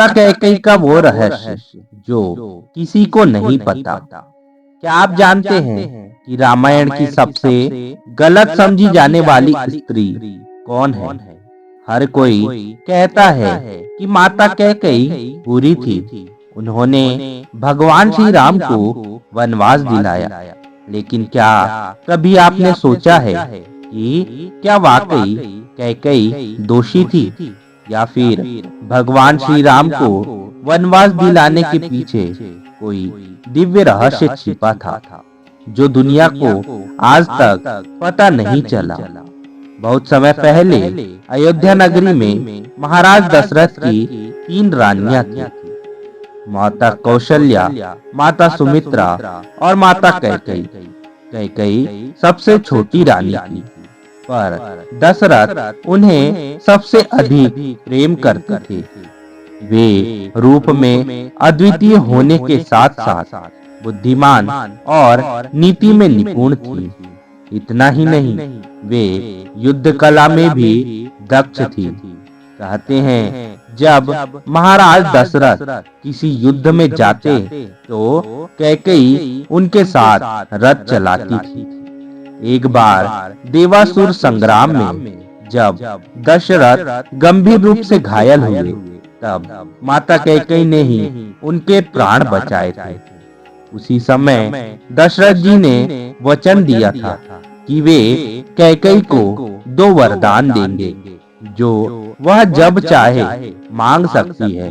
माता कैकेयी का वो रहस्य जो किसी को नहीं पता। क्या आप जानते हैं कि रामायण की सबसे गलत समझी जाने वाली स्त्री कौन है? हर कोई कहता है कि माता कैकेयी बुरी थी, उन्होंने भगवान श्री राम को वनवास दिलाया। लेकिन क्या कभी आपने सोचा है कि क्या वाकई कैकेयी दोषी थी, या फिर भगवान श्री राम को वनवास दिलाने के पीछे कोई दिव्य रहस्य छिपा था जो दुनिया को आज तक पता नहीं चला? बहुत समय पहले अयोध्या नगरी में महाराज दशरथ की 3 रानियां थी, माता कौशल्या, माता सुमित्रा और माता कैकेयी। कैकेयी सबसे छोटी रानी थी, पर दशरथ उन्हें सबसे अधिक प्रेम करते थे। वे रूप में अद्वितीय होने के साथ साथ बुद्धिमान और नीति में निपुण थी। इतना ही नहीं, वे युद्ध कला में भी दक्ष थी। कहते हैं जब महाराज दशरथ किसी युद्ध में जाते तो कैकेयी उनके साथ रथ चलाती थी। एक बार देवासुर संग्राम में जब दशरथ गंभीर रूप से घायल हुए, तब माता कैकेयी ने ही उनके प्राण बचाए थे। उसी समय दशरथ जी ने वचन दिया था कि वे कैकेयी को 2 वरदान देंगे जो वह जब चाहे मांग सकती है।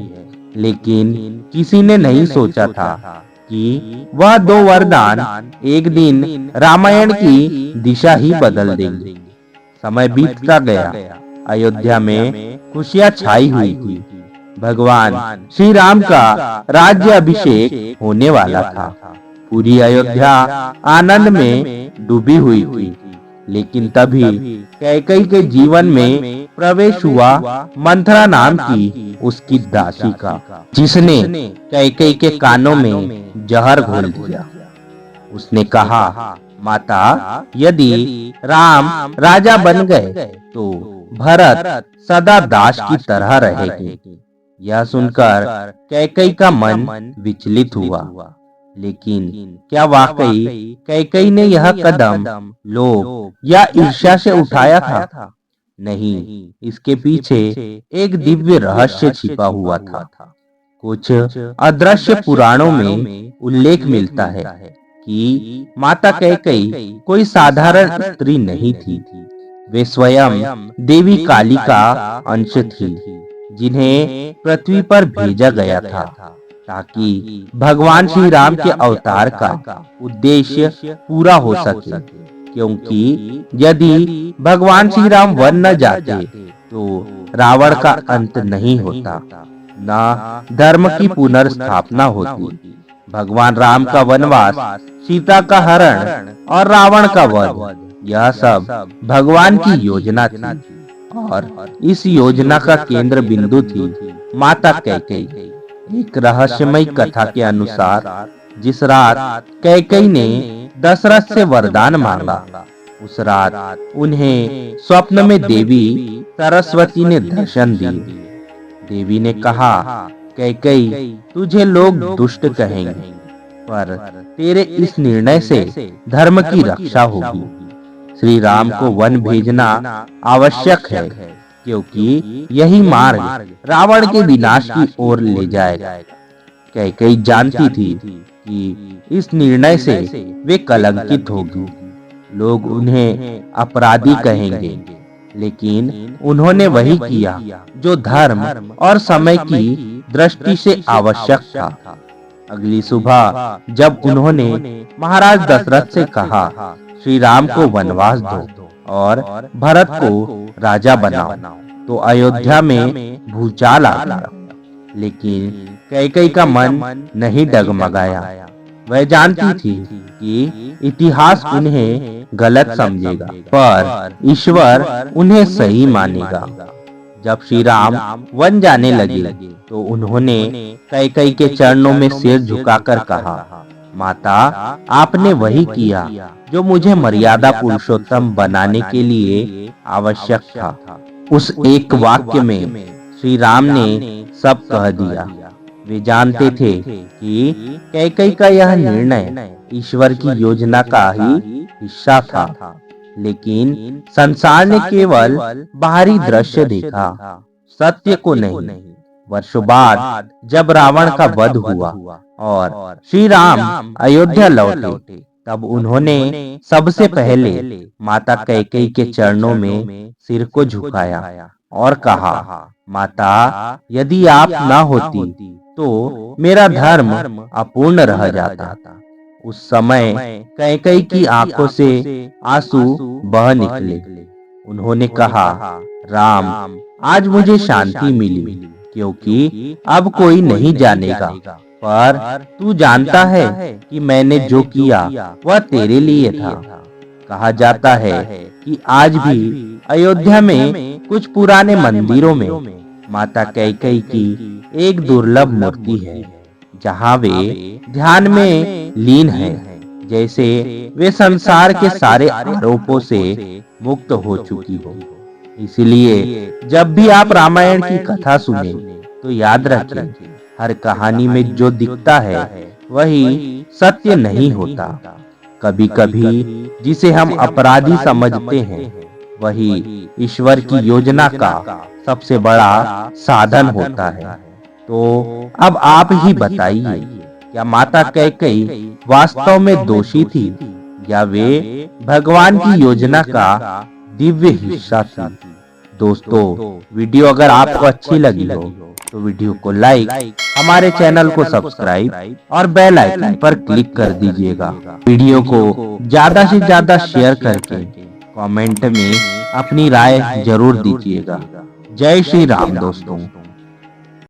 लेकिन किसी ने नहीं सोचा था कि वह 2 वरदान एक दिन रामायण की दिशा ही बदल देंगे। समय बीतता गया, अयोध्या में खुशियां छाई हुई थी। भगवान श्री राम का राज्य अभिषेक होने वाला था। पूरी अयोध्या आनंद में डूबी हुई थी। लेकिन तभी कैकेयी के जीवन में प्रवेश हुआ मंथरा नाम की उसकी दासी का, जिसने कैकेयी के कानों में जहर घोल दिया। उसने कहा, माता, यदि राम राजा बन गए तो भरत सदा दास की तरह रहेगी। यह सुनकर कैकेयी का मन विचलित हुआ। लेकिन क्या वाकई कैकेयी ने यह कदम लोभ या ईर्ष्या से उठाया था? नहीं, इसके पीछे एक दिव्य रहस्य छिपा हुआ था। कुछ अदृश्य पुराणों में उल्लेख मिलता है कि माता कैकेयी कोई साधारण स्त्री नहीं थी। वे स्वयं देवी काली का अंश थी, जिन्हें पृथ्वी पर भेजा गया था ताकि भगवान श्री राम के अवतार का उद्देश्य पूरा हो सके। क्योंकि यदि भगवान श्री राम वन न जाते तो रावण का अंत नहीं होता, न धर्म की पुनर्स्थापना होती। भगवान राम का वनवास, सीता का हरण और रावण का वध, यह सब भगवान की योजना थी। और इस योजना का केंद्र बिंदु थी माता कैकेयी। एक रहस्यमय कथा के अनुसार जिस रात कैकेयी ने दशरथ से वरदान मांगा, उस रात उन्हें स्वप्न में देवी सरस्वती ने दर्शन दिए। देवी ने कहा, कैकेयी, तुझे लोग दुष्ट कहेंगे, पर तेरे इस निर्णय से धर्म की रक्षा होगी। श्री राम को वन भेजना आवश्यक है, क्योंकि यही मार्ग रावण के विनाश की ओर ले जाएगा। कैकेयी जानती थी कि इस निर्णय से वे कलंकित होगी, लोग उन्हें अपराधी कहेंगे। लेकिन उन्होंने वही किया जो धर्म और समय की दृष्टि से आवश्यक था। अगली सुबह जब उन्होंने महाराज दशरथ से कहा, श्री राम को वनवास दो और भरत को राजा बनाओ, तो अयोध्या में भूचाल आ गया। लेकिन कैकेयी का मन नहीं डगमगाया। वह जानती थी कि इतिहास उन्हें गलत समझेगा, पर ईश्वर उन्हें सही मानेगा। जब श्री राम वन जाने लगे तो उन्होंने कैकेयी के चरणों में सिर झुकाकर कहा, माता, आपने वही किया जो मुझे मर्यादा पुरुषोत्तम बनाने के लिए आवश्यक था। उस एक वाक्य में श्री राम ने सब कह दिया। वे जानते थे कि कैकेयी का यह निर्णय ईश्वर की योजना का ही हिस्सा था, लेकिन संसार ने केवल बाहरी दृश्य देखा, सत्य को नहीं। वर्षों बाद जब रावण का वध हुआ और श्री राम अयोध्या लौटे, तब उन्होंने सबसे पहले माता कैकेयी के चरणों में सिर को झुकाया और कहा, माता, यदि आप न होती तो मेरा धर्म अपूर्ण रह जाता। उस समय कैकेयी की आंखों से आंसू बह निकले। उन्होंने कहा, राम, आज मुझे शांति मिली, क्योंकि अब कोई नहीं जानेगा, पर तू जानता है कि मैंने जो किया वह तेरे लिए था। कहा जाता है कि आज भी अयोध्या में कुछ पुराने मंदिरों में माता कैकेयी की एक दुर्लभ मूर्ति है, जहाँ वे ध्यान में लीन है, जैसे वे संसार के सारे आरोपों से मुक्त हो चुकी हो। इसलिए जब भी आप रामायण की कथा सुने तो याद रखें, हर कहानी में जो दिखता है वही सत्य नहीं होता। कभी कभी जिसे हम अपराधी समझते हैं वही ईश्वर की योजना का सबसे बड़ा साधन होता है। तो अब आप ही बताइए, क्या माता कैकेयी वास्तव में दोषी थी या वे भगवान की योजना का दिव्य हिस्सा थी? दोस्तों, वीडियो अगर आपको अच्छी लगी हो तो वीडियो को लाइक, हमारे चैनल को सब्सक्राइब और बेल आइकन पर क्लिक कर दीजिएगा। वीडियो को ज्यादा से ज्यादा शेयर करके कमेंट में अपनी राय जरूर दीजिएगा। जय श्री राम दोस्तों।